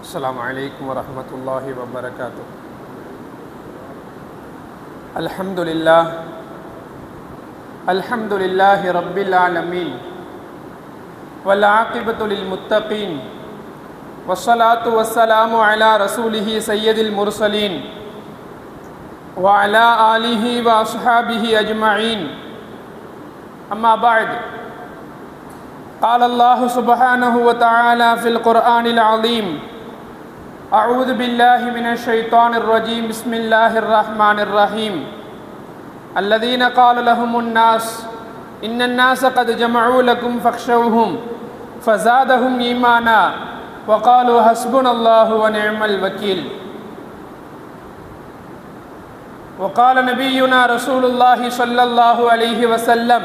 السلام عليكم ورحمة الله وبركاته. الحمد لله رب العالمين والعاقبة للمتقين والصلاة والسلام على رسوله سيد المرسلين وعلى آله وأصحابه أجمعين. أما بعد، قال الله سبحانه وتعالى في القرآن العظيم: أعوذ بالله من الشيطان الرجيم، بسم الله الرحمن الرحيم. الذين قال لهم الناس إن الناس قد جمعوا لكم فاخشوهم فزادهم إيمانا وقالوا حسبنا الله ونعم الوكيل. وقال نبينا رسول الله صلى الله عليه وسلم: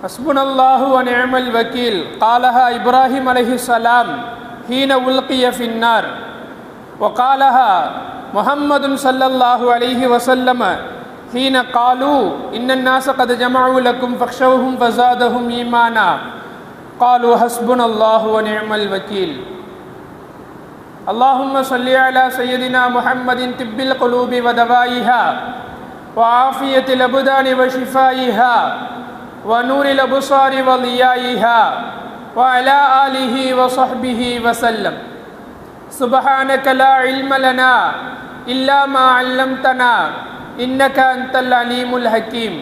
حسبنا الله ونعم الوكيل. قالها إبراهيم عليه السلام حين ألقي في النار، وقالها محمد صلى الله عليه وسلم حين قالوا إن الناس قد جمعوا لكم فاخشوهم فزادهم إيمانا قالوا حسبنا الله ونعم الوكيل. اللهم صل على سيدنا محمد طب القلوب ودوائها وعافية الأبدان وشفائها ونور الأبصار وضيائها وعلى آله وصحبه وسلم. سبحانك لا علم لنا إلا ما علمتنا إنك أنت العليم الحكيم.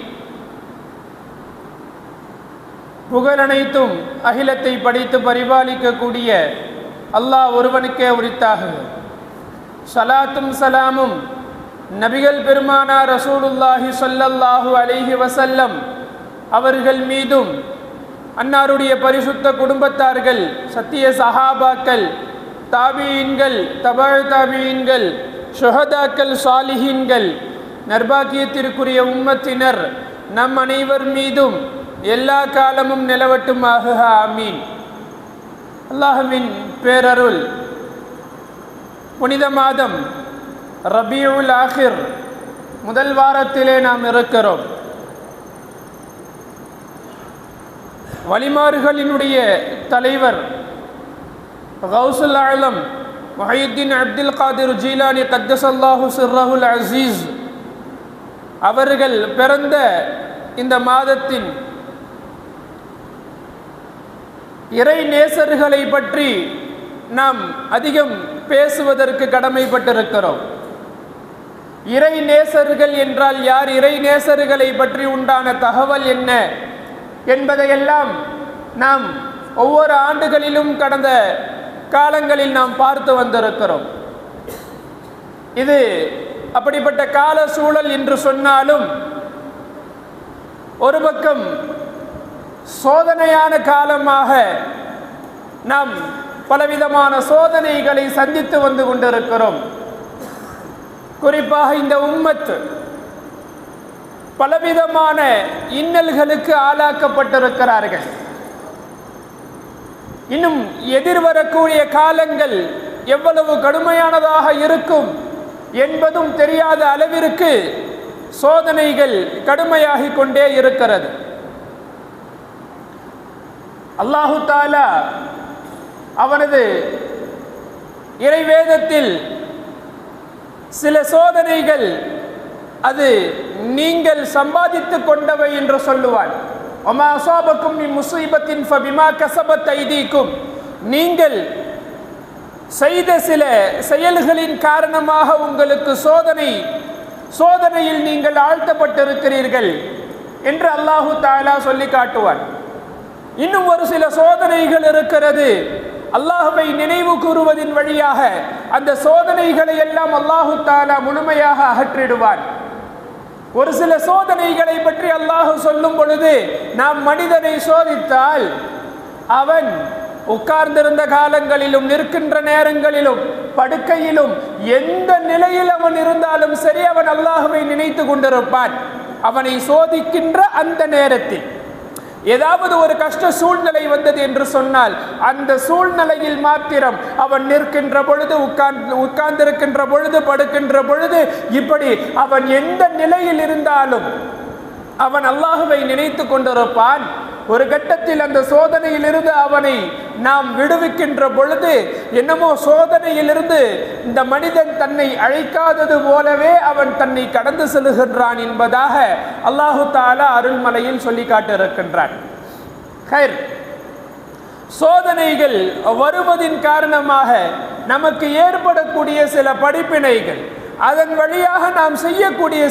புகழனைத்தும் அகிலத்தை படைத்து பரிபாலிக்கக்கூடிய அல்லாஹ் ஒருவனுக்கே உரித்தாக. ஸலாத்தும் சலாமும் நபிகள் பெருமானார் ரசூலுல்லாஹி ஸல்லல்லாஹு அலைஹி வஸல்லம் அவர்கள் மீதும், அன்னாருடைய பரிசுத்த குடும்பத்தார்கள், சத்திய சஹாபாக்கள், தாபீன்கள், தபஅ தாபீன்கள், ஷுஹதாக்கள், சாலிஹீன்கள், நர்பாக்கியத்திற்குரிய உம்மத்தினர் நம் அனைவர் மீதும் எல்லா காலமும் நிலவட்டுமாக. ஆமீன். அல்லாஹ்வின் பேரருள் புனித மாதம் ரபீஉல் ஆஹிர் முதல் வாரத்திலே நாம் இருக்கிறோம். வலிமார்களினுடைய தலைவர் கௌசுல் ஆலம் முஹையுத்தீன் அப்துல் காதிர் ஜீலானி கத்தஸல்லாஹு சிர்ரஹுல் அஸீஸ் அவர்கள் பிறந்த இந்த மாதத்தின் இறை நேசர்களை பற்றி நாம் அதிகம் பேசுவதற்கு கடமைப்பட்டிருக்கிறோம். இறை நேசர்கள் என்றால் யார், இறை நேசர்களை பற்றி உண்டான தகவல் என்ன என்பதையெல்லாம் நாம் ஒவ்வொரு ஆண்டுகளிலும் கடந்த காலங்களில் நாம் பார்த்து வந்திருக்கிறோம். இது அப்படிப்பட்ட கால சூழல் என்று சொன்னாலும் ஒரு பக்கம் சோதனையான காலமாக நாம் பலவிதமான சோதனைகளை சந்தித்து வந்து கொண்டிருக்கிறோம். குறிப்பாக இந்த உம்மத் பலவிதமான இன்னல்களுக்கு ஆளாக்கப்பட்டிருக்கிறார்கள். இன்னும் எதிர்வரக்கூடிய காலங்கள் எவ்வளவு கடுமையானதாக இருக்கும் என்பதும் தெரியாத அளவிற்கு சோதனைகள் கடுமையாகிக் கொண்டே இருக்கிறது. அல்லாஹு தஆலா அவனது இறைவேதத்தில் சில சோதனைகள் அது நீங்கள் சம்பாதித்து கொண்டவை என்று சொல்லுவான். வமா அஸாபக்கும் மின் முஸீபத்தின் ஃபபிமா கஸபத் ஐதீக்கும், நீங்கள் செய்த சில செயல்களின் காரணமாக உங்களுக்கு சோதனையில் நீங்கள் ஆழ்த்தப்பட்டிருக்கிறீர்கள் என்று அல்லாஹு தஆலா சொல்லி காட்டுவான். இன்னும் ஒரு சில சோதனைகள் இருக்கிறது, அல்லாஹ்வை நினைவு கூறுவதின் வழியாக அந்த சோதனைகளை எல்லாம் அல்லாஹு தஆலா முழுமையாக அகற்றிடுவான். ஒரு சில சோதனைகளை பற்றி அல்லாஹ் சொல்லும் பொழுது, நாம் மனிதனை சோதித்தால் அவன் உட்கார்ந்திருந்த காலங்களிலும் நிற்கின்ற நேரங்களிலும் படுக்கையிலும் எந்த நிலையில் அவன் இருந்தாலும் சரி, அவன் அல்லாஹ்வை நினைத்து கொண்டிருப்பான். அவனை சோதிக்கின்ற அந்த நேரத்தில் ஏதாவது ஒரு கஷ்ட சூழ்நிலை வந்தது என்று சொன்னால் அந்த சூழ்நிலையில் மாத்திரம் அவன் நிற்கின்ற பொழுது, உட்கார்ந்திருக்கின்ற பொழுது, படுக்கின்ற பொழுது, இப்படி அவன் எந்த நிலையில் இருந்தாலும் அவன் அல்லாஹ்வை நினைத்து கொண்டிருப்பான். ஒரு கட்டத்தில் அந்த சோதனையிலிருந்து அவனை நாம் விடுவிக்கின்ற பொழுது என்னமோ சோதனையிலிருந்து இந்த மனிதன் தன்னை அழைக்காதது போலவே அவன் தன்னை கடந்து செல்கின்றான் என்பதாக அல்லாஹு தஆலா அருள்மலையில் சொல்லி காட்டியிருக்கின்றான். சோதனைகள் வருவதின் காரணமாக நமக்கு ஏற்படக்கூடிய சில படிப்பினைகள், அதன் வழியாக நாம் செய்யக்கூடிய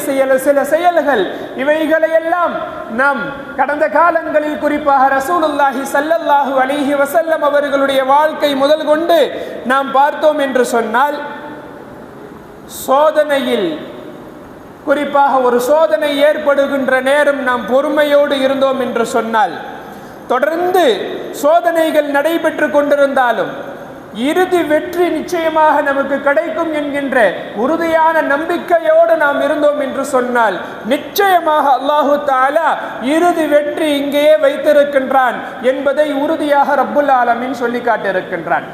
சில செயல்கள், இவைகளையெல்லாம் நாம் கடந்த காலங்களில் குறிப்பாக ரசூலுல்லாஹி ஸல்லல்லாஹு அலைஹி வஸல்லம் அவர்களுடைய வாழ்க்கை முதல் கொண்டு நாம் பார்த்தோம் என்று சொன்னால், சோதனையில் குறிப்பாக ஒரு சோதனை ஏற்படுகின்ற நேரம் நாம் பொறுமையோடு இருந்தோம் என்று சொன்னால், தொடர்ந்து சோதனைகள் நடைபெற்று கொண்டிருந்தாலும் இறுதி வெற்றி நிச்சயமாக நமக்கு கிடைக்கும் என்கின்ற உறுதியான நம்பிக்கையோடு நாம் இருந்தோம் என்று சொன்னால், நிச்சயமாக அல்லாஹு தஆலா இறுதி வெற்றி இங்கேயே வைத்திருக்கின்றான் என்பதை உறுதியாக ரப்புல் ஆலமீன் சொல்லி காட்டியிருக்கின்றான்.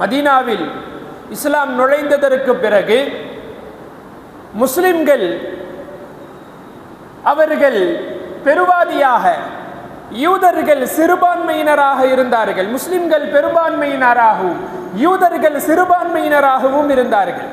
மதீனாவில் இஸ்லாம் நுழைந்ததற்கு பிறகு முஸ்லிம்கள் அவர்கள் பெருவாதியாக, யூதர்கள் சிறுபான்மையினராக இருந்தார்கள். முஸ்லிம்கள் பெரும்பான்மையினராகவும் யூதர்கள் சிறுபான்மையினராகவும் இருந்தார்கள்.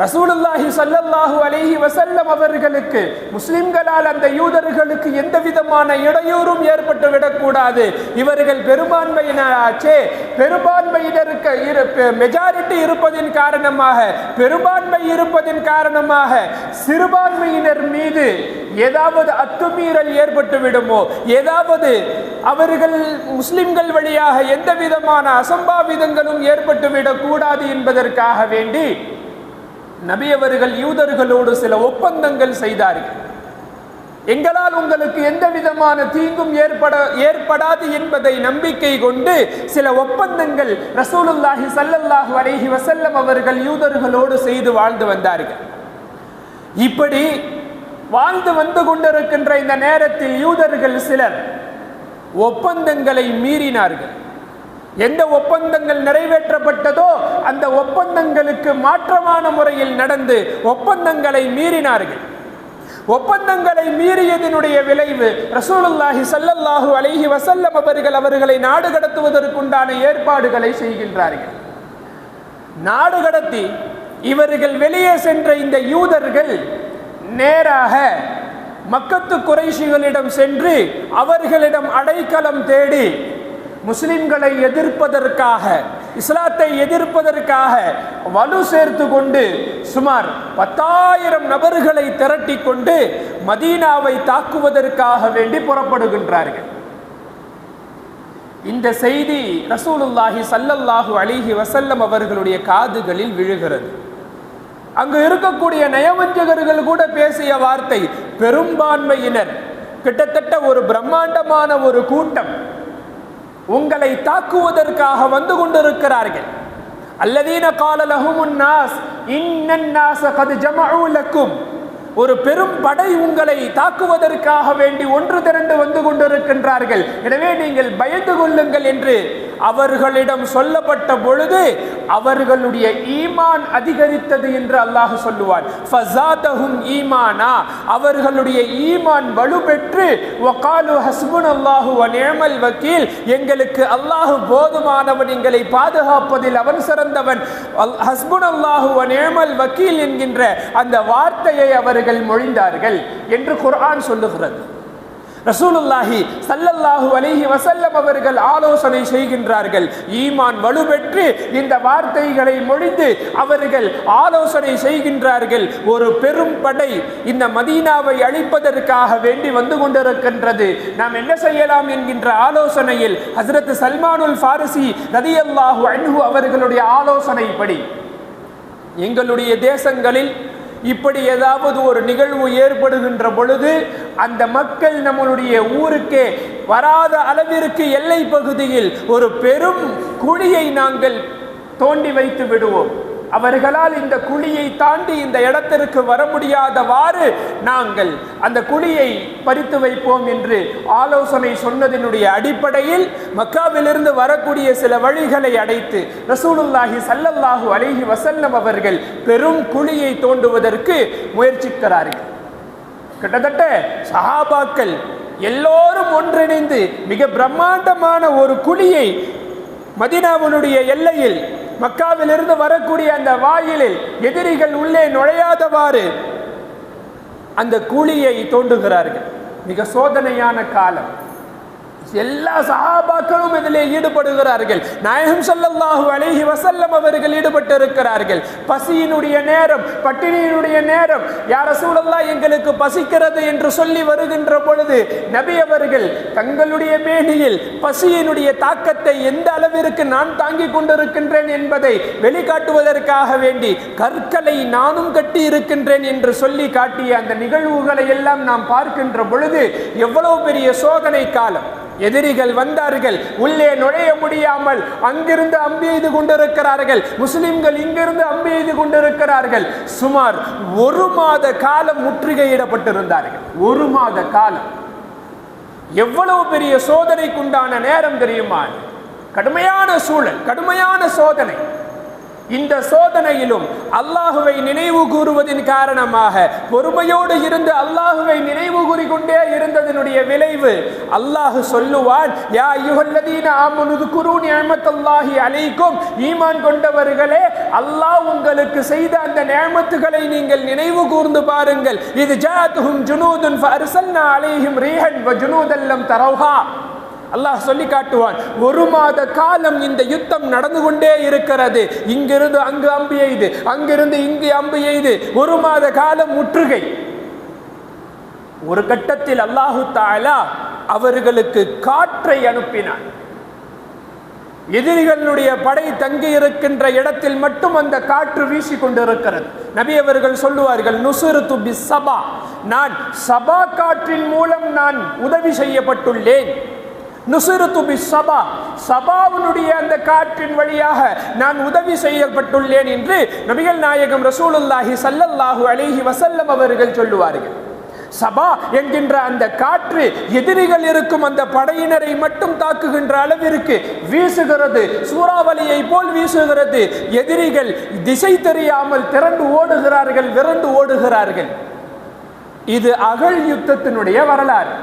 ரசூலுல்லாஹி ஸல்லல்லாஹு அலைஹி வஸல்லம் அவர்களுக்கு முஸ்லிம்களால் அந்த யூதர்களுக்கு எந்த விதமான இடையூறும் ஏற்பட்டு விடக்கூடாது, இவர்கள் பெரும்பான்மையினராச்சே, பெரும்பான்மையினருக்கு மெஜாரிட்டி இருப்பதின் காரணமாக, பெரும்பான்மை இருப்பதின் காரணமாக சிறுபான்மையினர் மீது ஏதாவது அத்துமீறல் ஏற்பட்டு விடுமோ, ஏதாவது அவர்கள் முஸ்லிம்கள் வழியாக எந்த விதமான அசம்பாவிதங்களும் ஏற்பட்டு விடக்கூடாது என்பதற்காக வேண்டி நபி அவர்கள் யூதர்களோடு சில ஒப்பந்தங்கள் செய்தார்கள். எங்களால் உங்களுக்கு எந்த விதமான தீங்கும் ஏற்படாது என்பதை நம்பிக்கை கொண்டு சில ஒப்பந்தங்கள் ரசூலுல்லாஹி ஸல்லல்லாஹு அலைஹி வஸல்லம் அவர்கள் யூதர்களோடு செய்து வாழ்ந்து வந்தார்கள். இப்படி வாழ்ந்து வந்து கொண்டிருக்கின்ற இந்த நேரத்தில் யூதர்கள் சிலர் ஒப்பந்தங்களை மீறினார்கள். எந்த ஒப்பந்தங்கள் நிறைவேற்றப்பட்டதோ அந்த ஒப்பந்தங்களுக்கு மாற்றமான முறையில் நடந்து ஒப்பந்தங்களை மீறினார்கள். ஒப்பந்தங்களை மீறியதனுடைய விளைவு ரசூலுல்லாஹி ஸல்லல்லாஹு அலைஹி வஸல்லம் அவர்கள் அவர்களை நாடு கடத்துவதற்குண்டான ஏற்பாடுகளை செய்கின்றார்கள். நாடு கடத்தி இவர்கள் வெளியே சென்ற இந்த யூதர்கள் நேராக மக்கத்து குறைஷிகளிடம் சென்று அவர்களிடம் அடைக்கலம் தேடி முஸ்லிம்களை எதிர்ப்பதற்காக, இஸ்லாத்தை எதிர்ப்பதற்காக வலு சேர்த்து கொண்டு சுமார் 10,000 நபர்களை திரட்டி கொண்டு மதீனாவை தாக்குவதற்காக வேண்டி புறப்படுகின்றார்கள். இந்த செய்தி ரசூலுல்லாஹி ஸல்லல்லாஹு அலைஹி வஸல்லம் அவர்களுடைய காதுகளில் விழுகிறது. அங்கு இருக்கக்கூடிய நயவஞ்சகர்கள் கூட பேசிய வார்த்தை, பெரும்பான்மையினர், கிட்டத்தட்ட ஒரு பிரம்மாண்டமான ஒரு கூட்டம் உங்களை தாக்குவதற்காக வந்து கொண்டிருக்கிறார்கள். அல்லதீன கால லஹுமுன் நாஸ் இன்னன் நாஸ கத் ஜமஉ லக்கும், ஒரு பெரும் படை உங்களை தாக்குவதற்காக வேண்டி ஒன்று திரண்டு வந்து கொண்டிருக்கின்றார்கள், எனவே நீங்கள் பயந்து கொள்ளுங்கள் என்று அவர்களிடம் சொல்லப்பட்ட பொழுது அவர்களுடைய ஈமான் அதிகரித்தது என்று அல்லாஹ் சொல்லுவான். ஃபஸாதஹும் ஈமானா, அவர்களுடைய ஈமான் வலுப்பெற்று வகாலு ஹஸ்புனல்லாஹு வ நிஅமல் வக்கீல், எங்களுக்கு அல்லாஹ் போதுமானவன், எங்களை பாதுகாப்பதில் அவன் சிறந்தவன், ஹஸ்புனல்லாஹு வ நிஅமல் வக்கீல் என்கின்ற அந்த வார்த்தையை அவர்கள் மொழிந்தார்கள் என்று குர்ஆன் சொல்லுகிறது. ரசூலுல்லாஹி ஸல்லல்லாஹு அலைஹி வஸல்லம் அவர்கள் ஆலோசனை செய்கின்றார்கள். ஈமான் வலுப்பெற்று இந்த வார்த்தைகளை மொழிந்து அவர்கள் ஆலோசனை செய்கின்றார்கள். ஒரு பெரும் படை இந்த மதீனாவை அழிப்பதற்காக வேண்டி வந்து கொண்டிருக்கின்றது, நாம் என்ன செய்யலாம் என்கின்ற ஆலோசனையில் ஹஸ்ரத் சல்மானுல் ஃபாரிசி ரலியல்லாஹு அன்ஹு அவர்களுடைய ஆலோசனைப்படி, எங்களுடைய தேசங்களில் இப்படி ஏதாவது ஒரு நிகழ்வு ஏற்படுகின்ற பொழுது அந்த மக்கள் நம்மளுடைய ஊருக்கே வராத அளவிற்கு எல்லை பகுதியில் ஒரு பெரும் குழியை நாங்கள் தோண்டி வைத்து விடுவோம், அவர்களால் இந்த குழியை தாண்டி இந்த இடத்திற்கு வர முடியாதவாறு நாங்கள் அந்த குழியை பறித்து வைப்போம் என்று ஆலோசனை சொன்னதனுடைய அடிப்படையில் மக்காவிலிருந்து வரக்கூடிய சில வழிகளை அடைத்து ரசூலுல்லாஹி ஸல்லல்லாஹு அலைஹி வஸல்லம் அவர்கள் பெரும் குழியை தோண்டுவதற்கு முயற்சிக்கிறார்கள். கிட்டத்தட்ட சஹாபாக்கள் எல்லோரும் ஒன்றிணைந்து மிக பிரம்மாண்டமான ஒரு குழியை மதீனாவுடைய எல்லையில் மக்காவிலிருந்து வரக்கூடிய அந்த வாயிலில் எதிரிகள் உள்ளே நுழையாதவாறு அந்த குழியை தோண்டுகிறார்கள். மிக சோதனையான காலம். எல்லா சஹாபாக்களும் இதிலே ஈடுபடுகிறார்கள். நாயகம் ஸல்லல்லாஹு அலைஹி வஸல்லம் அவர்கள் ஈடுபட்டிருக்கிறார்கள். பசியினுடைய நேரம், பட்டினியினுடைய நேரம். யா ரசூலல்லாஹ், எங்களுக்கு பசிக்கிறது என்று சொல்லி வருகின்ற பொழுது நபி அவர்கள் தங்களுடைய மேனியில் பசியினுடைய தாக்கத்தை எந்த அளவிற்கு நான் தாங்கிக் கொண்டிருக்கின்றேன் என்பதை வெளிக்காட்டுவதற்காக வேண்டி கற்களை நானும் கட்டி இருக்கின்றேன் என்று சொல்லி காட்டிய அந்த நிகழ்வுகளை எல்லாம் நாம் பார்க்கின்ற பொழுது எவ்வளவு பெரிய சோதனை காலம். எதிரிகள் வந்தார்கள், உள்ளே நுழைய முடியாமல் அங்கிருந்து அம்பு எய்து கொண்டிருக்கிறார்கள். முஸ்லிம்கள் இங்கிருந்து அம்பு எய்து கொண்டிருக்கிறார்கள். சுமார் 1 மாத காலம் முற்றுகையிடப்பட்டிருந்தார்கள். 1 மாத காலம். எவ்வளவு பெரிய சோதனைக்குண்டான நேரம் தெரியுமா? கடுமையான சூழல், கடுமையான சோதனை. இந்த சோதனையிலும் அல்லாஹுவை நினைவு கூறுவதின் காரணமாக பொறுமையோடு இருந்து அல்லாஹுவை நினைவு கூறிக்கொண்டே இருந்ததனுடைய விளைவு அல்லாஹ் சொல்லுவான், யா அய்யுஹல்லதீன ஆமனு ذ்குரு நிஅமத்தல்லாஹி அலைக்கும், ஈமான் கொண்டவர்களே, அல்லாஹ் உங்களுக்கு செய்த அந்த நிஅமத்துகளை நீங்கள் நினைவு கூர்ந்து பாருங்கள். இது ஜாஅத்துஹும் ஜுனூதுன் ஃபஅர்சல்னா அலைஹிம் ரீஹன் வ ஜுனூதன் லம் தரவுஹா. அல்லாஹ் சொல்லி காட்டுவான், 1 மாத காலம் இந்த யுத்தம் நடந்து கொண்டே இருக்கிறது. இங்கிருந்து அங்கு அம்பு எய்து, அங்கிருந்து இங்கு அம்பு எய்து, 1 மாத காலம் முற்றுகை. ஒரு கட்டத்தில் அல்லாஹு தஆலா அவர்களுக்கு காற்றை அனுப்பினான். எதிரிகளுடைய படை தங்கி இருக்கின்ற இடத்தில் மட்டும் அந்த காற்று வீசி கொண்டிருக்கிறது. நபி அவர்கள் சொல்லுவார்கள், நுஸ்ருது பிஸ்ஸபா, நான் சபா காற்றின் மூலம் நான் உதவி செய்யப்பட்டுள்ளேன். நுஸ்ருது பிஸ்ஸபா, சபாவுடைய அந்த காற்றின் வழியாக நான் உதவி செய்யப்பட்டுள்ளேன் என்று நபிகள் நாயகம் ரசூலுல்லாஹி ஸல்லல்லாஹு அலைஹி வஸல்லம் அவர்கள் சொல்லுவார்கள். சபா என்கின்ற அந்த காற்று எதிரிகள் இருக்கும் அந்த படையினரை மட்டும் தாக்குகின்ற அளவிற்கு வீசுகிறது. சூறாவளியை போல் வீசுகிறது. எதிரிகள் திசை தெரியாமல் திரண்டு ஓடுகிறார்கள், விரண்டு ஓடுகிறார்கள். இது அகழ் யுத்தத்தினுடைய வரலாறு.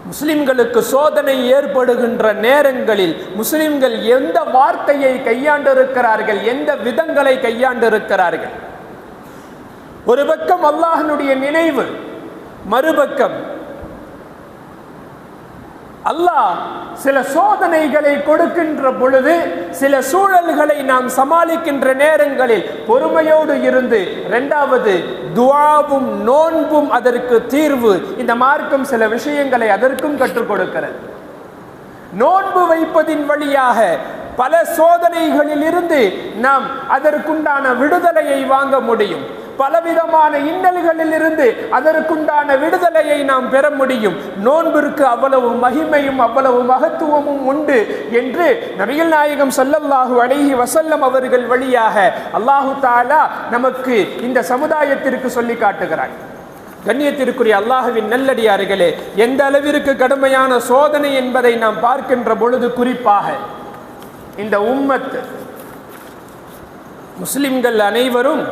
முஸ்லிம்களுக்கு சோதனை ஏற்படுகின்ற நேரங்களில் முஸ்லிம்கள் எந்த வார்த்தையை கையாண்டிருக்கிறார்கள், எந்த விதங்களை கையாண்டிருக்கிறார்கள். ஒரு பக்கம் அல்லாஹ்வுடைய நினைவு, மறுபக்கம் அல்லாஹ் சில சோதனைகளை கொடுக்கின்ற பொழுது, சில சூழல்களை நாம் சமாளிக்கின்ற நேரங்களில் பொறுமையோடு இருந்து, 2வது துஆவும் நோன்பும் அதற்கு தீர்வு. இந்த மார்க்கம் சில விஷயங்களை அதற்கும் கற்றுக் கொடுக்கிறது. நோன்பு வைப்பதின் வழியாக பல சோதனைகளில் இருந்து நாம் அதற்குண்டான விடுதலையை வாங்க முடியும். பலவிதமான இன்னல்களில் இருந்து அதற்குண்டான விடுதலையை நாம் பெற முடியும். நோன்பிற்கு அவ்வளவு மகிமையும் அவ்வளவு மகத்துவமும் உண்டு என்று நபிகள் நாயகம் ஸல்லல்லாஹு அலைஹி வஸல்லம் அவர்கள் வழியாக அல்லாஹு தஆலா நமக்கு இந்த சமுதாயத்திற்கு சொல்லி காட்டுகிறார். கண்ணியத்திற்குரிய அல்லாஹ்வின் நல்லடியார்களே, எந்த அளவிற்கு கடுமையான சோதனை என்பதை நாம் பார்க்கின்ற பொழுது, குறிப்பாக இந்த உம்மத் முஸ்லிம்கள் அனைவரும்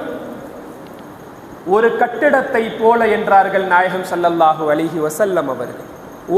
ஒரு கட்டிடத்தை போல என்றார்கள் நாயகம் ஸல்லல்லாஹு அலைஹி வஸல்லம் அவர்கள்.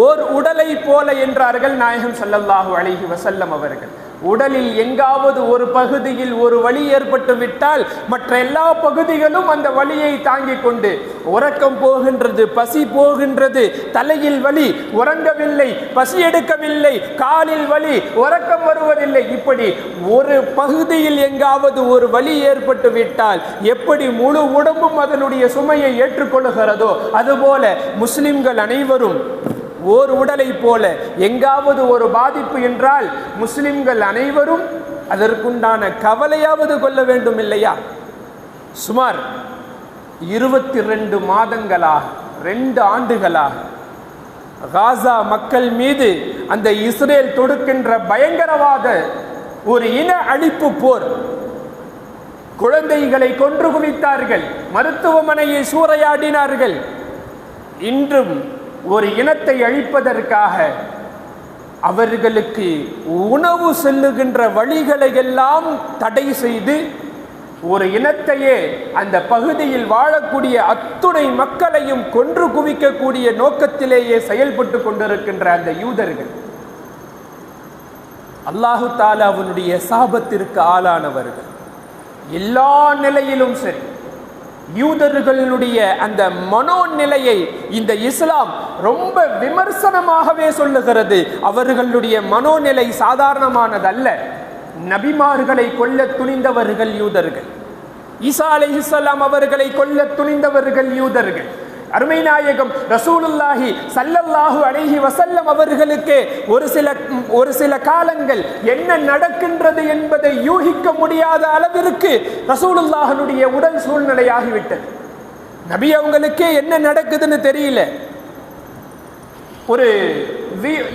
ஓர் உடலை போல என்றார்கள் நாயகம் ஸல்லல்லாஹு அலைஹி வஸல்லம் அவர்கள். உடலில் எங்காவது ஒரு பகுதியில் ஒரு வலி ஏற்பட்டு விட்டால் மற்ற எல்லா பகுதிகளும் அந்த வலியை தாங்கிக் கொண்டு, உறக்கம் போகின்றது, பசி போகின்றது, தலையில் வலி, உறங்கவில்லை, பசி எடுக்கவில்லை, காலில் வலி, உறக்கம் வருவதில்லை, இப்படி ஒரு பகுதியில் எங்காவது ஒரு வலி ஏற்பட்டு விட்டால் எப்படி முழு உடம்பும் அதனுடைய சுமையை ஏற்றுக்கொள்கிறதோ அதுபோல முஸ்லிம்கள் அனைவரும் ஓர் உடலை போல. எங்காவது ஒரு பாதிப்பு என்றால் முஸ்லிம்கள் அனைவரும் அதற்குண்டான கவலையாவது கொள்ள வேண்டும் இல்லையா? சுமார் 22 மாதங்களாக, 2 ஆண்டுகளாக காசா மக்கள் மீது அந்த இஸ்ரேல் தொடுக்கின்ற பயங்கரவாத ஒரு இன அழிப்பு போர். குழந்தைகளை கொன்று குவித்தார்கள், மருத்துவமனையை சூறையாடினார்கள். இன்றும் ஒரு இனத்தை அழிப்பதற்காக அவர்களுக்கு உணவு செல்லுகின்ற வழிகளை எல்லாம் தடை செய்து ஒரு இனத்தையே, அந்த பகுதியில் வாழக்கூடிய அத்துணை மக்களையும் கொன்று குவிக்கக்கூடிய நோக்கத்திலேயே செயல்பட்டு கொண்டிருக்கின்ற அந்த யூதர்கள் அல்லாஹு தஆலா அவனுடைய சாபத்திற்கு ஆளானவர்கள். எல்லா நிலையிலும் சரி, யூதர்களுடைய அந்த மனோநிலையை இந்த இஸ்லாம் ரொம்ப விமர்சனமாகவே சொல்லுகிறது. அவர்களுடைய மனோநிலை சாதாரணமானதல்ல. நபிமார்களை கொல்ல துணிந்தவர்கள் யூதர்கள், ஈசா அலைஹிஸ்ஸலாம் அவர்களை கொல்ல துணிந்தவர்கள் யூதர்கள். அருமை நாயகம் ரசூலுல்லாஹி ஸல்லல்லாஹு அலைஹி வஸல்லம் அவர்களுக்கு ஒரு சில காலங்கள் என்ன நடக்கின்றது என்பதை யூகிக்க முடியாத அளவிற்கு ரசூலுல்லாஹனுடைய உடல் சூழ்நிலையாகிவிட்டது. நபி அவங்களுக்கே என்ன நடக்குதுன்னு தெரியல.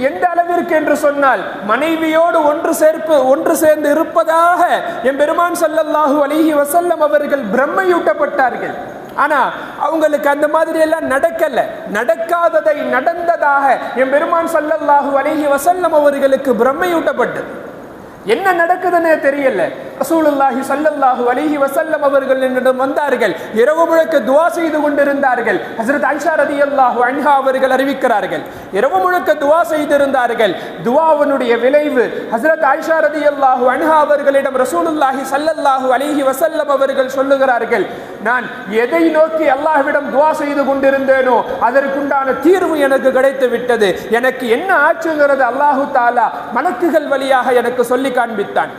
எந்த அளவிற்கு என்று சொன்னால், மனைவியோடு ஒன்று சேர்ந்து இருப்பதாக எம்பெருமான் ஸல்லல்லாஹு அலைஹி வஸல்லம் அவர்கள் பிரம்மையூட்டப்பட்டார்கள். ஆனா அவங்களுக்கு அந்த மாதிரி எல்லாம் நடக்கல. நடக்காததை நடந்ததாக எம்பெருமான் ஸல்லல்லாஹு அலைஹி வஸல்லம் அவர்களுக்கு பிரம்மையூட்டப்பட்டது. என்ன நடக்குதுன்னு தெரியல. ரசூலுல்லாஹி ஸல்லல்லாஹு அலைஹி வஸல்லம் அவர்கள் என்னிடம் வந்தார்கள். இரவு முழுக்க துஆ செய்து கொண்டிருந்தார்கள். ஹஜ்ரத் ஆயிஷா ரலியல்லாஹு அன்ஹா அவர்கள் அறிவிக்கிறார்கள், இரவு முழுக்க துஆ செய்திருந்தார்கள். துஆவினுடைய விளைவு ஹஜ்ரத் ஆயிஷா ரலியல்லாஹு அன்ஹா அவர்களிடம் ரசூலுல்லாஹி ஸல்லல்லாஹு அலைஹி வஸல்லம் அவர்கள் சொல்லுகிறார்கள், நான் எதை நோக்கி அல்லாஹ்விடம் துஆ செய்து கொண்டிருந்தேனோ அதற்குண்டான தீர்வு எனக்கு கிடைத்து விட்டது. எனக்கு என்ன ஆச்சுங்கிறது அல்லாஹு தஆலா மலக்குகள் வழியாக எனக்கு சொல்லி காண்பித்தான்.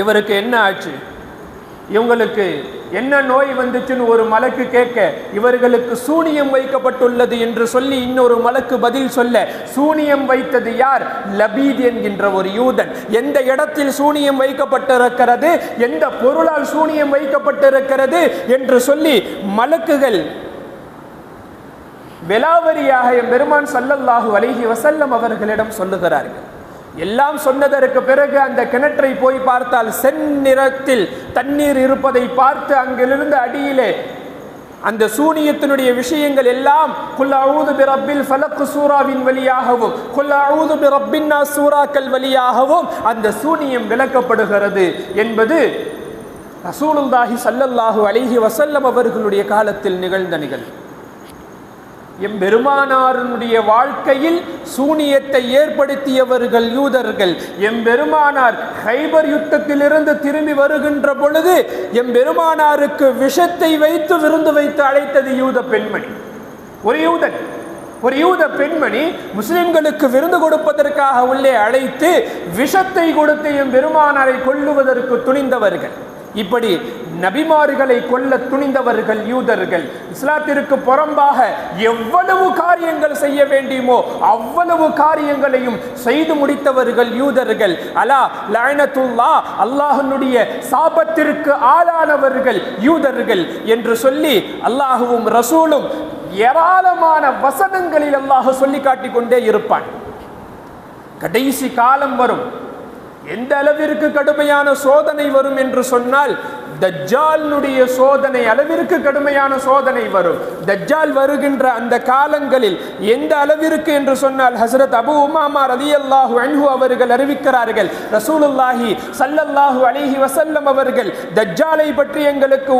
இவருக்கு என்ன ஆச்சு, இவங்களுக்கு என்ன நோய் வந்துச்சுன்னு ஒரு மலக்கு கேட்க, இவர்களுக்கு சூனியம் வைக்கப்பட்டுள்ளது என்று சொல்லி இன்னொரு மலக்கு பதில் சொல்ல, சூனியம் வைத்தது யார்? லபீத் என்கின்ற ஒரு யூதன். எந்த இடத்தில் சூனியம் வைக்கப்பட்டிருக்கிறது, எந்த பொருளால் சூனியம் வைக்கப்பட்டிருக்கிறது என்று சொல்லி மலக்குகள் விலாவரியாக எம்பெருமான் ஸல்லல்லாஹு அலைஹி வஸல்லம் அவர்களிடம் சொல்லுகிறார்கள். எல்லாம் சொன்னதற்கு பிறகு அந்த கிணற்றை போய் பார்த்தால் செந்நிறத்தில் தண்ணீர் இருப்பதை பார்த்து அங்கிருந்து அடியிலே அந்த சூனியத்தினுடைய விஷயங்கள் எல்லாம் குல் அஊது பிரப்பில் ஃபலக் சூராவின் வழியாகவும் குல் அஊது பிரப்பின் நாஸ் சூராக்கள் வழியாகவும் அந்த சூனியம் விளக்கப்படுகிறது என்பது ரசூலுல்லாஹி ஸல்லல்லாஹு அலைஹி வஸல்லம் அவர்களுடைய காலத்தில் நிகழ்ந்த நிகழ்வு. எம்பெருமானாருடைய வாழ்க்கையில் சூனியத்தை ஏற்படுத்தியவர்கள் யூதர்கள். எம்பெருமானார் ஹைபர் யுத்தத்திலிருந்து திரும்பி வருகின்ற பொழுது எம்பெருமானாருக்கு விஷத்தை வைத்து விருந்து வைத்து அழைத்தது யூத பெண்மணி. ஒரு யூத பெண்மணி முஸ்லிம்களுக்கு விருந்து கொடுப்பதற்காக உள்ளே அழைத்து விஷத்தை கொடுத்து எம்பெருமானாரை கொல்லுவதற்கு துணிந்தவர்கள். இப்படி நபிமார்களை கொல்ல துணிந்தவர்கள் யூதர்கள். இஸ்லாத்திற்கு புறம்பாக எவ்வளவு காரியங்கள் செய்ய வேண்டுமோ அவ்வளவு காரியங்களையும் செய்து முடித்தவர்கள் யூதர்கள். அலா லஅனத்துல்லாஹ், அல்லாஹ்வுடைய சாபத்திற்கு ஆளானவர்கள் யூதர்கள் என்று சொல்லி அல்லாஹ்வும் ரசூலும் ஏராளமான வசனங்களில் அல்லாஹ் சொல்லி காட்டிக் கொண்டே இருப்பான். கடைசி காலம் வரும். எந்த அளவிற்கு கடுமையான சோதனை வரும் என்று சொன்னால், தஜ்ஜாலுடைய சோதனை அளவிற்கு கடுமையான சோதனை வரும். தஜ்ஜால் வருகின்ற அந்த காலங்களில் எந்த அளவிற்கு என்று சொன்னால், ஹஸ்ரத் அபு உமாமா ரலியல்லாஹு அன்ஹு அவர்கள் அறிவிக்கிறார்கள், ரசூலுல்லாஹி ஸல்லல்லாஹு அலைஹி வஸல்லம் அவர்கள் தஜ்ஜாலை பற்றி எங்களுக்கு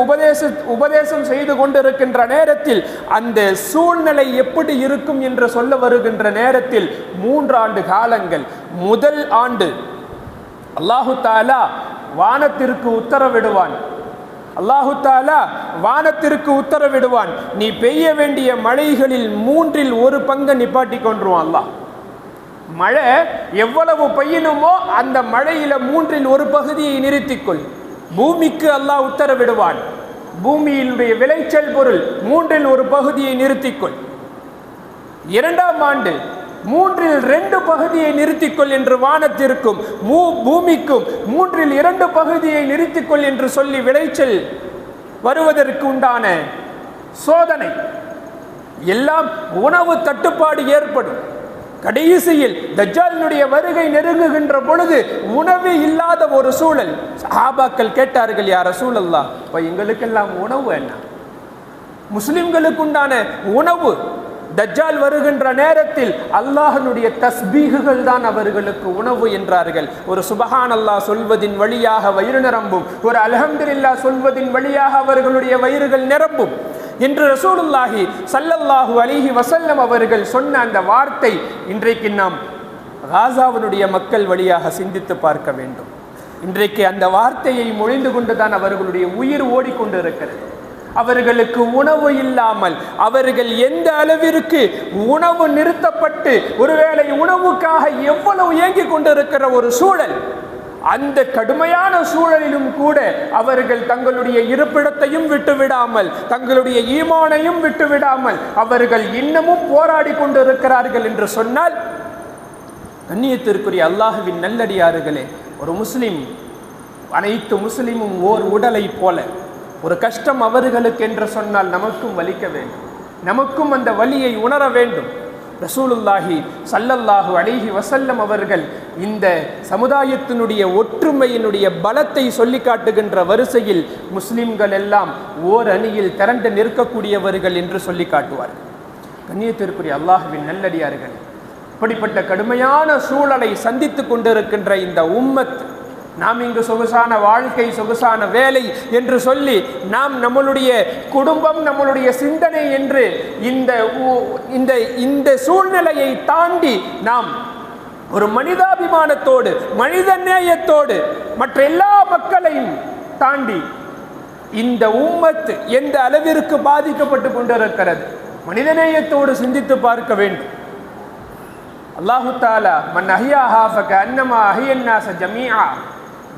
உபதேசம் செய்து கொண்டிருக்கின்ற நேரத்தில் அந்த சூழ்நிலை எப்படி இருக்கும் என்று சொல்ல வருகின்ற நேரத்தில் 3 ஆண்டு காலங்கள். முதல் ஆண்டு அல்லாஹு தஆலா வானத்திற்கு உத்தரவிடுவான். அல்லாஹு தஆலா வானத்திற்கு உத்தரவிடுவான், நீ பெய்ய வேண்டிய மழைகளில் 1/3 பங்கை நிப்பாட்டி கொண்டுருவான். அல்லாஹ் மழை எவ்வளவு பெய்யணுமோ அந்த மழையில 1/3 பகுதியை நிறுத்திக்கொள். பூமிக்கு அல்லாஹ் உத்தரவிடுவான், பூமியினுடைய விளைச்சல் பொருள் 1/3 பகுதியை நிறுத்திக்கொள். 2ஆம் ஆண்டு 3/2 பகுதியை நிறுத்திக்கொள் என்று வானத்திற்கும் பூமிக்கும் 3/2 பகுதியை நிறுத்திக்கொள் என்று சொல்லி விளைச்சல் வருவதற்கு உண்டான சோதனை எல்லாம் உணவு தட்டுப்பாடு ஏற்படும். கடைசியில் தஜ்ஜாலினுடைய வருகை நெருங்குகின்ற பொழுது உணவு இல்லாத ஒரு சூழல். சஹாபாக்கள் கேட்டார்கள், யா ரசூலல்லாஹ், இப்ப எங்களுக்கெல்லாம் உணவு என்ன? முஸ்லிம்களுக்கு உண்டான உணவு தஜ்ஜால் வருகின்ற நேரத்தில் அல்லாஹ்வுடைய தஸ்பீஹுகள் தான் அவர்களுக்கு உணவு என்றார்கள். ஒரு சுபஹானல்லாஹ் சொல்வதின் வழியாக வயிறு நிரம்பும், ஒரு அல்ஹம்துலில்லாஹ் சொல்வதின் வழியாக அவர்களுடைய வயிறுகள் நிரம்பும் என்று ரசூலுல்லாஹி ஸல்லல்லாஹு அலைஹி வஸல்லம் அவர்கள் சொன்ன அந்த வார்த்தை இன்றைக்கு நாம் காசாவினுடைய மக்கள் வழியாக சிந்தித்து பார்க்க வேண்டும். இன்றைக்கு அந்த வார்த்தையை மொழிந்து கொண்டுதான் அவர்களுடைய உயிர் ஓடிக்கொண்டு இருக்கிறது. அவர்களுக்கு உணவு இல்லாமல் அவர்கள் எந்த அளவிற்கு உணவு நிறுத்தப்பட்டு ஒருவேளை உணவுக்காக எவ்வளவு இயங்கிக் கொண்டிருக்கிற ஒரு சூழல், அந்த கடுமையான சூழலிலும் கூட அவர்கள் தங்களுடைய இருப்பிடத்தையும் விட்டுவிடாமல் தங்களுடைய ஈமானையும் விட்டுவிடாமல் அவர்கள் இன்னமும் போராடி கொண்டிருக்கிறார்கள் என்று சொன்னால், கண்ணியத்திற்குரிய அல்லாஹ்வின் நல்லடியார்களே, ஒரு முஸ்லிம் அனைத்து முஸ்லிமும் ஓர் உடலை போல ஒரு கஷ்டம் அவர்களுக்கு என்று சொன்னால் நமக்கும் வலிக்க வேண்டும், நமக்கும் அந்த வலியை உணர வேண்டும். ரசூலுல்லாஹி ஸல்லல்லாஹு அலைஹி வஸல்லம் அவர்கள் இந்த சமுதாயத்தினுடைய ஒற்றுமையினுடைய பலத்தை சொல்லி காட்டுகின்ற வரிசையில் முஸ்லிம்கள் எல்லாம் ஓர் அணியில் திரண்டு நிற்கக்கூடியவர்கள் என்று சொல்லி காட்டுவார்கள். கண்ணியத்திற்குரிய அல்லாஹ்வின் நல்லடியார்கள், இப்படிப்பட்ட கடுமையான சூழலை சந்தித்து கொண்டிருக்கின்ற இந்த உம்மத், நாம் இங்கு சொகுசான வாழ்க்கை, சொகுசான வேலை என்று சொல்லி நாம் நம்மளுடைய குடும்பம், நம்மளுடைய சிந்தனை என்று இந்த சூழ்நிலையை தாண்டி நாம் ஒரு மனிதாபிமானத்தோடு மனித நேயத்தோடு மற்ற எல்லா மக்களையும் தாண்டி இந்த உம்மத் எந்த அளவிற்கு பாதிக்கப்பட்டு கொண்டிருக்கிறது மனிதநேயத்தோடு சிந்தித்து பார்க்க வேண்டும். அல்லாஹு தஆலா மன் அஹ்யாஹா ஃபகஅன்னமா அஹ்யன்னாஸ ஜமீஆ,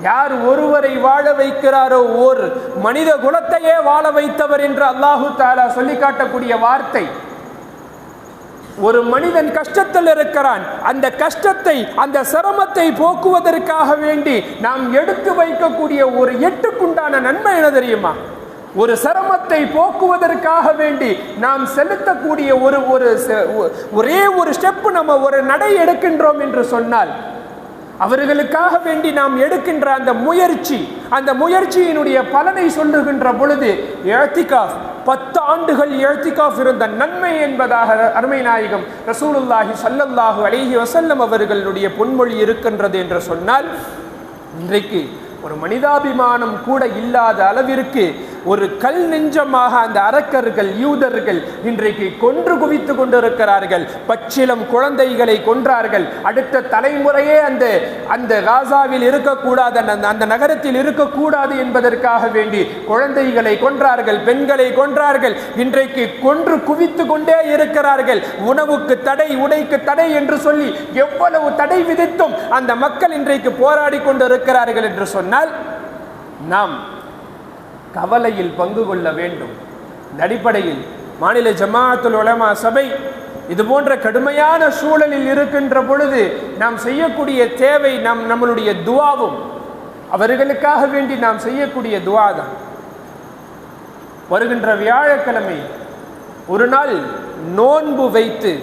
யார் ஒருவரை வாழ வைக்கிறாரோ ஒரு மனித குலத்தையே வாழ வைத்தவர் என்று அல்லாஹு தஆலா சொல்லி காட்டக்கூடிய வார்த்தை. ஒரு மனிதன் கஷ்டத்தில் இருக்கிறான், அந்த கஷ்டத்தை அந்த சிரமத்தை போக்குவதற்காக வேண்டி நாம் எடுத்து வைக்கக்கூடிய ஒரு எட்டுக்குண்டான நன்மை என்ன தெரியுமா? ஒரு சிரமத்தை போக்குவதற்காக வேண்டி நாம் செலுத்தக்கூடிய ஒரே ஒரு ஸ்டெப், நம்ம ஒரு நடை எடுக்கின்றோம் என்று சொன்னால், அவர்களுக்காக வேண்டி நாம் எடுக்கின்ற அந்த முயற்சி, அந்த முயற்சியினுடைய பலனை சொல்லுகின்ற பொழுது இஅ்திகாஃப் 10 ஆண்டுகள் இஅ்திகாஃப் இருந்த நன்மை என்பதாக அருமை நாயகம் ரசூலுல்லாஹி ஸல்லல்லாஹு அலைஹி வஸல்லம் அவர்களுடைய பொன்மொழி இருக்கின்றது என்று சொன்னால், இன்றைக்கு ஒரு மனிதாபிமானம் கூட இல்லாத அளவிற்கு ஒரு கல் நெஞ்சமாக அந்த அரக்கர்கள், யூதர்கள் இன்றைக்கு கொன்று குவித்து கொண்டிருக்கிறார்கள். பச்சிலம் குழந்தைகளை கொன்றார்கள். அடுத்த தலைமுறையே அந்த காசாவில் இருக்கக்கூடாது, அந்த நகரத்தில் இருக்கக்கூடாது என்பதற்காக வேண்டி குழந்தைகளை கொன்றார்கள், பெண்களை கொன்றார்கள். இன்றைக்கு கொன்று குவித்து கொண்டே இருக்கிறார்கள். உணவுக்கு தடை, உடைக்கு தடை என்று சொல்லி எவ்வளவு தடை விதித்தும் அந்த மக்கள் இன்றைக்கு போராடி கொண்டிருக்கிறார்கள் என்று சொன்னால், நாம் கவலையில் பங்கு கொள்ள வேண்டும். இந்த அடிப்படையில் மாநில ஜமாஅத்துல் உலமா சபை இது போன்ற கடுமையான சூழலில் இருக்கின்ற பொழுது நாம் செய்யக்கூடிய தேவை நம்மளுடைய துஆவும், அவர்களுக்காக வேண்டி நாம் செய்யக்கூடிய துஆ தான். வருகின்ற வியாழக்கிழமை ஒரு நாள் நோன்பு வைத்து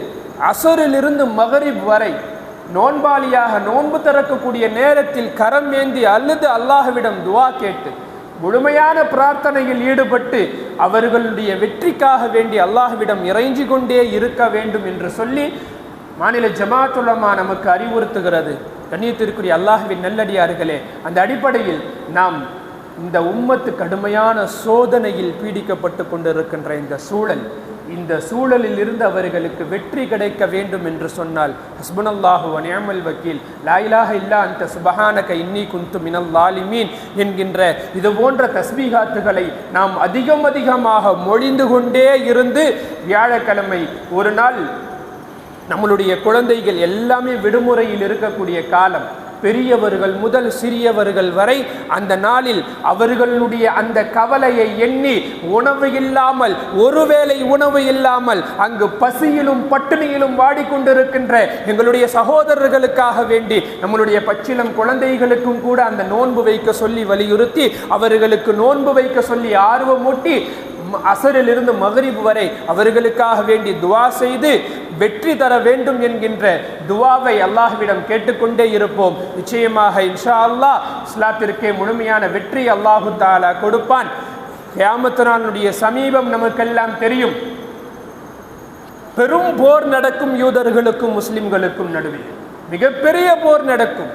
அசரிலிருந்து மகரிப் வரை நோன்பாளியாக நோன்பு திறக்கக்கூடிய நேரத்தில் கரம் ஏந்தி அழுது அல்லாஹ்விடம் துஆ கேட்டு முழுமையான பிரார்த்தனையில் ஈடுபட்டு அவர்களுடைய வெற்றிக்காக வேண்டி அல்லாஹ்விடம் இறைஞ்சி கொண்டே இருக்க வேண்டும் என்று சொல்லி மாநில ஜமாஅத்துல் உலமா நமக்கு அறிவுறுத்துகிறது. கண்ணியத்திற்குரிய அல்லாஹ்வின் நல்லடியார்களே, அந்த அடிப்படையில் நாம் இந்த உம்மத்து கடுமையான சோதனையில் பீடிக்கப்பட்டு கொண்டிருக்கின்ற இந்த சூழலில் இருந்து அவர்களுக்கு வெற்றி கிடைக்க வேண்டும் என்று சொன்னால், ஹஸ்புனல்லாஹு வ நிஅமல் வக்கீல், லா இலாஹ இல்லா அன்த சுப்ஹானக இன்னி குன்து மினல் ஸாலிமீன் என்கின்ற இது போன்ற தஸ்பீகாத்துகளை நாம் அதிகமாக மொழிந்து கொண்டே இருந்து, வியாழக்கிழமை ஒரு நாள் நம்மளுடைய குழந்தைகள் எல்லாமே விடுமுறையில் இருக்கக்கூடிய காலம், பெரியவர்கள் முதல் சிறியவர்கள் வரை அந்த நாளில் அவர்களுடைய அந்த கவலையை எண்ணி உணவு இல்லாமல், ஒருவேளை உணவு இல்லாமல் அங்கு பசியிலும் பட்டினியிலும் வாடிக்கொண்டிருக்கின்ற எங்களுடைய சகோதரர்களுக்காக வேண்டி நம்மளுடைய பச்சிலம் குழந்தைகளுக்கும் கூட அந்த நோன்பு வைக்க சொல்லி வலியுறுத்தி, அவர்களுக்கு நோன்பு வைக்க சொல்லி ஆர்வமூட்டி அசரிலிருந்து மகரிப் வரை அவர்களுக்காக வேண்டி துஆ செய்து வெற்றி தர வேண்டும் என்கின்ற துஆவை அல்லாஹ்விடம் கேட்டுக்கொண்டே இருப்போம். நிச்சயமாக இன்ஷா அல்லாஹ் இஸ்லாத்திற்கே முழுமையான வெற்றி அல்லாஹு தஆலா கொடுப்பான். கியாமத் நாளுடைய சமீபம் நமக்கெல்லாம் தெரியும். பெரும் போர் நடக்கும் யூதர்களுக்கும் முஸ்லிம்களுக்கும் நடுவே. மிகப்பெரிய போர் நடக்கும்.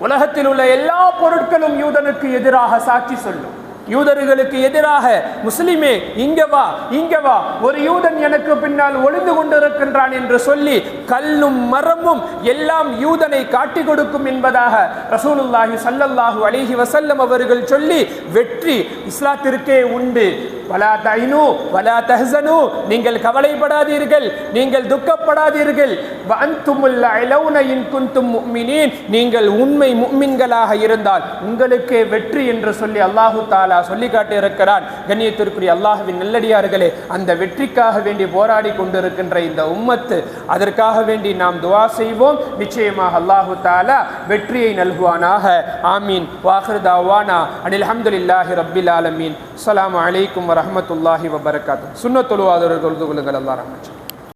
உலகத்தில் உள்ள எல்லா பொருட்களும் யூதனுக்கு எதிராக சாட்சி சொல்லும். யூதர்களுக்கு எதிராக முஸ்லிமே இங்க வா, இங்க வா, ஒரு யூதன் எனக்கு பின்னால் ஒளிந்து கொண்டிருக்கின்றான் என்று சொல்லி கல்லும் மரமும் எல்லாம் யூதனை காட்டி கொடுக்கும் என்பதாக ரசூலுல்லாஹி ஸல்லல்லாஹு அலைஹி வஸல்லம் அவர்கள் சொல்லி வெற்றி இஸ்லாத்திற்கே உண்டு. வலா தைனு வலா தஹ்சனு, நீங்கள் கவலைப்படாதீர்கள், நீங்கள் துக்கப்படாதீர்கள். வஅன்துமுல் அலௌன இன் குன்தும் முஃமினீன், நீங்கள் உண்மை முஃமின்களாக இருந்தால் உங்களுக்கே வெற்றி என்று சொல்லி அல்லாஹு தஆலா சொல்லி காட்டி இருக்கிறான். கண்ணியத்திற்குரிய அல்லாஹ்வின் நல்லடியார்களே, அந்த வெற்றிக்காக வேண்டி போராடி கொண்டிருக்கின்ற இந்த உம்மத்து, அதற்காக வேண்டி நாம் துஆ செய்வோம். நிச்சயமாக அல்லாஹு தஆலா வெற்றியை நல்குவானாக. ஆமீன். வாஹிர் தாவானா அனில் ஹம்துலில்லாஹி ரப்பில் ஆலமீன். அஸ்ஸலாமு அலைக்கும் வரஹ்மத்துல்லாஹி வபரகாத்துஹு. சுன்னத்துல் வாதர்கள் தொழுது கொள்ளுங்கள். அல்லாஹ் ரஹ்மத்